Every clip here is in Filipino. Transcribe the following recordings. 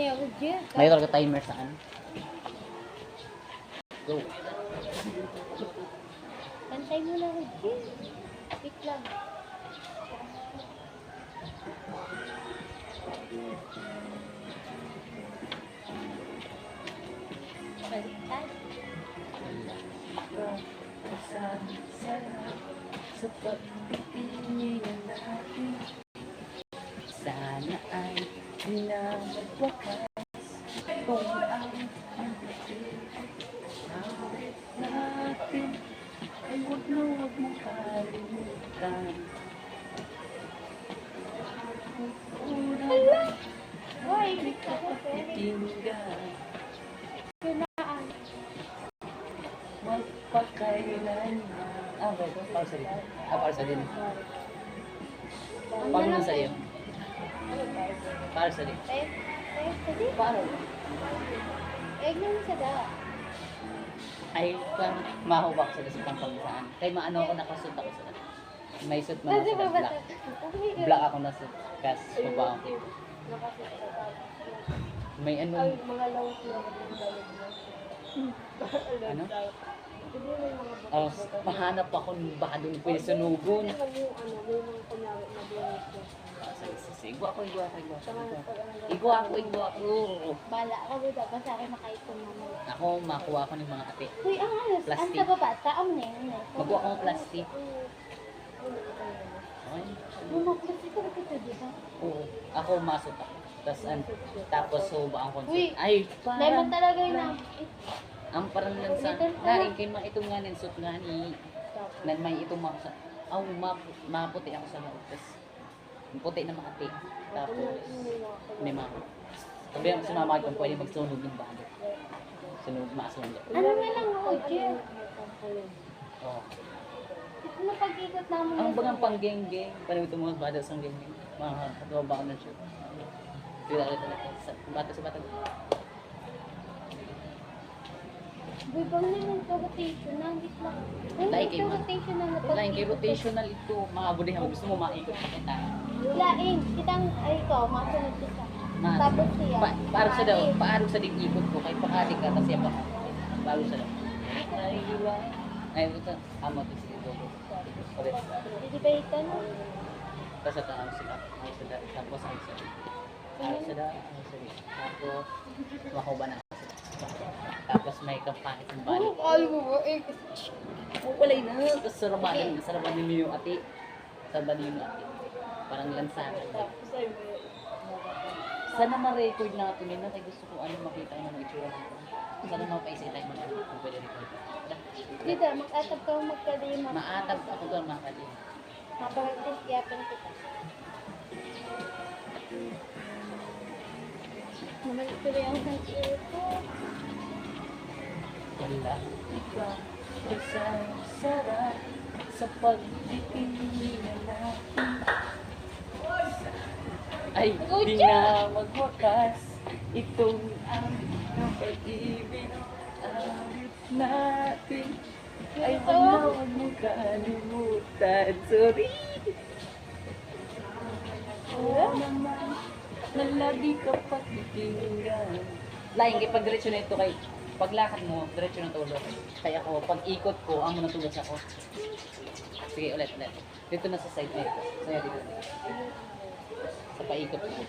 niya ako, Jeff. May talaga timer saan? Go. Pantay mo na ako, Jeff. Wait lang. Baliktad. Sa pagpipili natin, sana ay pinagwakas kung ang natin ay huwag mong kalimutan. Hala! Hoy, hindi ka po Pakikinggan, Kinaan. magpakailanman. Wait, para sa din. Para sa din. Paano na sa iyo? Para sa din. Kasi, Para. lang sa da. Ay, parang mahubak sila sa pangpangsaan. Kaya maano ako nakasuot ako sila. May suit man ako Kasi sila ba black. Black ako na suit. Kas, baba ako. May ano. Mga lawak na Ano? Oh, mahanap ako ng baka doon pwede sunugon. Igwa ako. Bala ako ba dapat sa akin makaitong naman. Ako, makuha ko ng mga ate. Uy, ang alas, ang Plastic. sa baba, taong na yun. Magkuha ko ng plastic. Okay. Lumaklasik ka kita, di ba? Oo. Ako, masot ako. Tapos huba ang konsert. Uy, Ay, Lemon parang, talaga yun na. ang parang lang sa, nain kay mga itong nga ninsot nga ni, nan may itong mga sa, maputi ako sa loob. Tapos, puti na makati. Tapos, may mga, sabi ang sa mama kung pwede magsunog yung bado. Masunog. Ano na lang ako, Jeff? Oo. Ito na pag-ikot namin. Ang bagang pang-geng-geng, paano ito mga bada sa geng-geng, mga katuwa na siya. Bila sa bata. Uy, bang naman ito rotational? Like Ito rotational na pag-ikot. Lain kay rotational ito, mga budihan, gusto mo maikot pa kita. Lain, kitang, ay ito, masunod kita. Ma- Tapos siya. Paarog sa daw, paarog sa dig ikot ko, kay pakali ka, tapos yan pa. Paarog sa daw. Ay, ito, amo to sige, dogo. Ulit. Hindi ba ito no? Tapos ito, ang sila, tapos ang sila. Ang sila, tapos, makuha na. Tapos may kampanya ng balik. Ay, mo eh. Walay na, tapos sarabanin mo yung ati. Sarabanin yung ati. Parang lansangan. Sana ma-record natin yun, kaya gusto ko makita yung mga itsura natin. Sana mapaisay tayo kung pwede record. Dito, mag-atag ka magkalima. Maatag ako doon mga kalima. Mapag-practice yapan kita. Namalik ko rin ang kanil ko. Wala ikaw isang sarap sa pagpipili na natin. Ay, di na magwakas itong ang pag-ibig natin. Ay, huwag mo kalimutan. Sorry. Oo naman, nalagi ka pakikinggan. Laing kay pag-diretso na ito kay paglakad mo, diretso ng tulog. Kaya ako, pag ikot ko, ang natulog ako. Sige, ulit. Dito na sa side na ito. Saya dito. Sa paikot ko.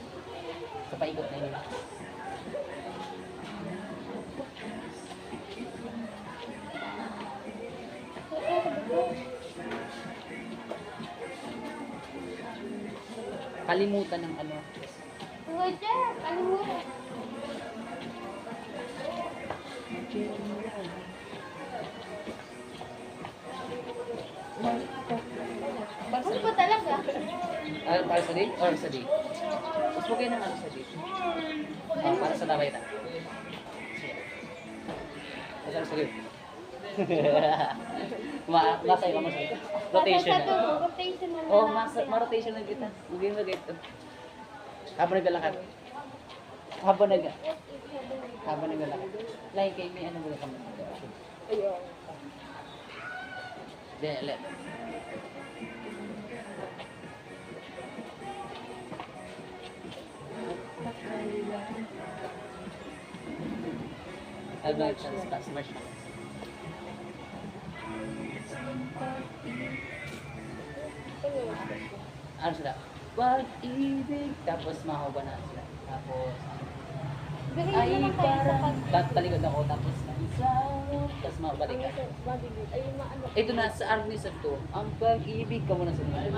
Sa paikot na yun. Kalimutan ng ano. Uy, Jeff, ano mo? Ano ba talaga? Para sa date or sa date? Mas okay na sa date. Para sa tabay na. Para sa date. Nasa iyo mas rotation na. Rotation na. Oh, ma-rotation na kita. Maging na dito. Habang naglalakad. Habang naglalakad. Like kay may ano mo kami. Ayun. Dele. Albert Charles Marshall. Ano sila? Pag-ibig. Tapos mahaba na sila. Tapos, Bigay ay naman tayo sa parang talikod ako. Tapos, tapos mabalikan. Babigay. Ay, maano. Ito na sa arnisad ko. Ang pag-ibig ka muna sa mga.